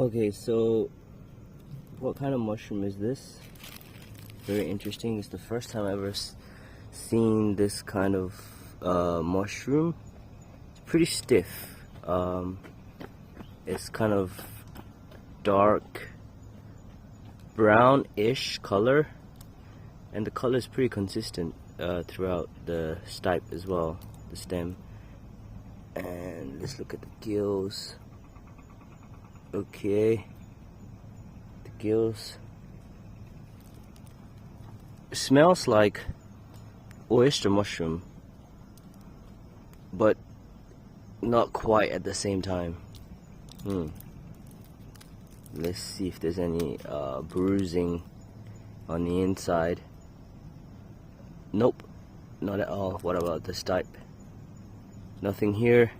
Okay, so what kind of mushroom is this? Very interesting. It's the first time I've ever seen this kind of mushroom. It's pretty stiff. It's kind of dark brownish color, and the color is pretty consistent throughout the stipe as well, the stem. And let's look at the gills. Okay, the gills. It smells like oyster mushroom, but not quite at the same time. Let's see if there's any bruising on the inside. Nope, not at all. What about the stipe? Nothing here.